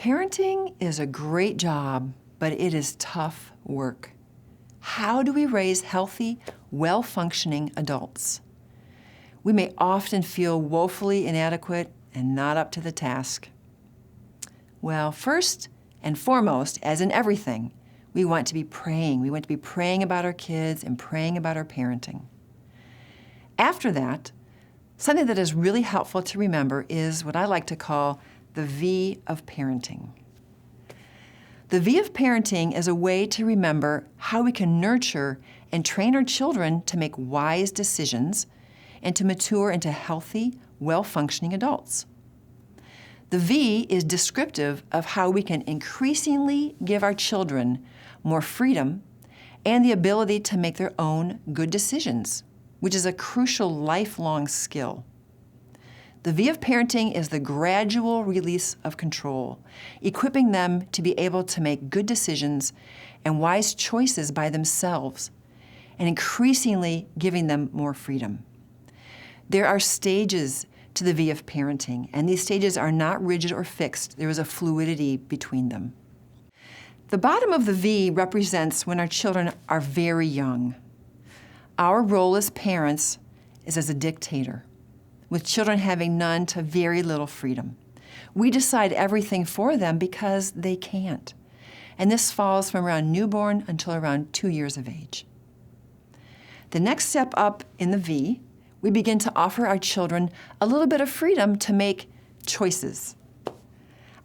Parenting is a great job, but it is tough work. How do we raise healthy, well-functioning adults? We may often feel woefully inadequate and not up to the task. Well, first and foremost, as in everything, we want to be praying. We want to be praying about our kids and praying about our parenting. After that, something that is really helpful to remember is what I like to call the V of parenting. The V of parenting is a way to remember how we can nurture and train our children to make wise decisions and to mature into healthy, well-functioning adults. The V is descriptive of how we can increasingly give our children more freedom and the ability to make their own good decisions, which is a crucial lifelong skill. The V of parenting is the gradual release of control, equipping them to be able to make good decisions and wise choices by themselves, and increasingly giving them more freedom. There are stages to the V of parenting, and these stages are not rigid or fixed. There is a fluidity between them. The bottom of the V represents when our children are very young. Our role as parents is as a dictator, with children having none to very little freedom. We decide everything for them because they can't. And this falls from around newborn until around 2 years of age. The next step up in the V, we begin to offer our children a little bit of freedom to make choices.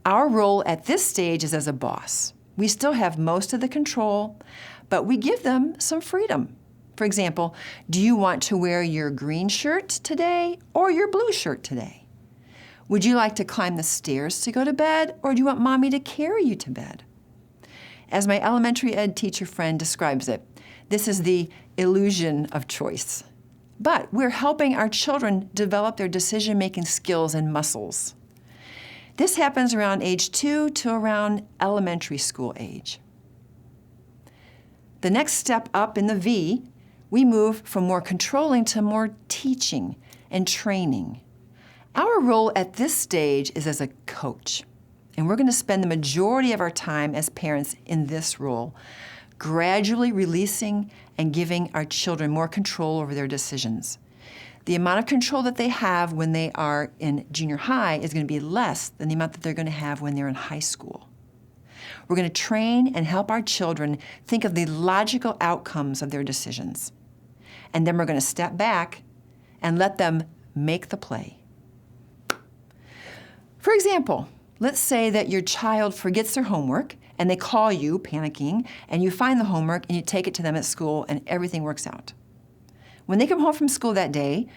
Our role at this stage is as a boss. We still have most of the control, but we give them some freedom. For example, do you want to wear your green shirt today or your blue shirt today? Would you like to climb the stairs to go to bed, or do you want mommy to carry you to bed? As my elementary ed teacher friend describes it, this is the illusion of choice. But we're helping our children develop their decision-making skills and muscles. This happens around age 2 to around elementary school age. The next step up in the V, we move from more controlling to more teaching and training. Our role at this stage is as a coach, and we're going to spend the majority of our time as parents in this role, gradually releasing and giving our children more control over their decisions. The amount of control that they have when they are in junior high is going to be less than the amount that they're going to have when they're in high school. We're going to train and help our children think of the logical outcomes of their decisions. And then we're going to step back and let them make the play. For example, let's say that your child forgets their homework and they call you, panicking, and you find the homework and you take it to them at school and everything works out. When they come home from school that day,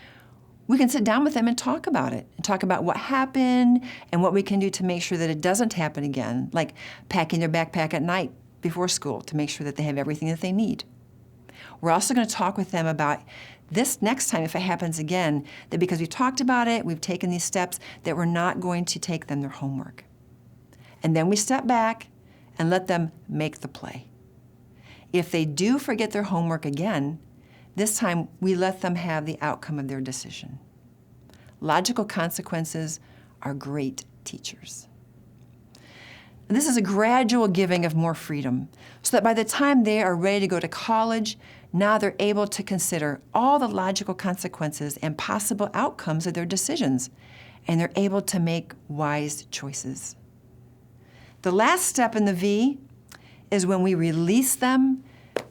we can sit down with them and talk about it, and talk about what happened and what we can do to make sure that it doesn't happen again, like packing their backpack at night before school to make sure that they have everything that they need. We're also going to talk with them about this next time, if it happens again, that because we've talked about it, we've taken these steps, that we're not going to take them their homework. And then we step back and let them make the play. If they do forget their homework again, this time we let them have the outcome of their decision. Logical consequences are great teachers. This is a gradual giving of more freedom, so that by the time they are ready to go to college, now they're able to consider all the logical consequences and possible outcomes of their decisions, and they're able to make wise choices. The last step in the V is when we release them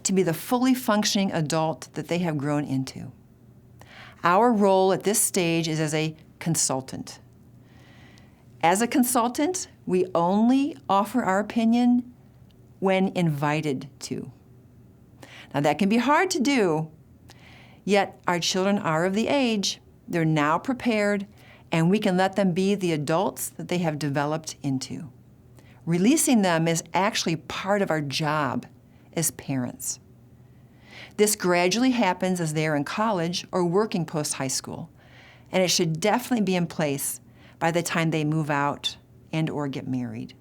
to be the fully functioning adult that they have grown into. Our role at this stage is as a consultant. As a consultant, we only offer our opinion when invited to. Now that can be hard to do, yet our children are of the age, they're now prepared, and we can let them be the adults that they have developed into. Releasing them is actually part of our job as parents. This gradually happens as they are in college or working post-high school, and it should definitely be in place by the time they move out and or get married.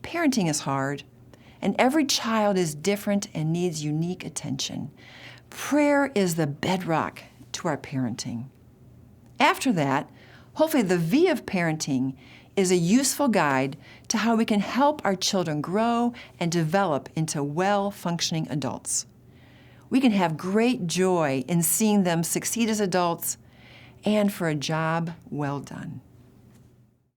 Parenting is hard, and every child is different and needs unique attention. Prayer is the bedrock to our parenting. After that, hopefully the V of parenting is a useful guide to how we can help our children grow and develop into well-functioning adults. We can have great joy in seeing them succeed as adults and for a job well done.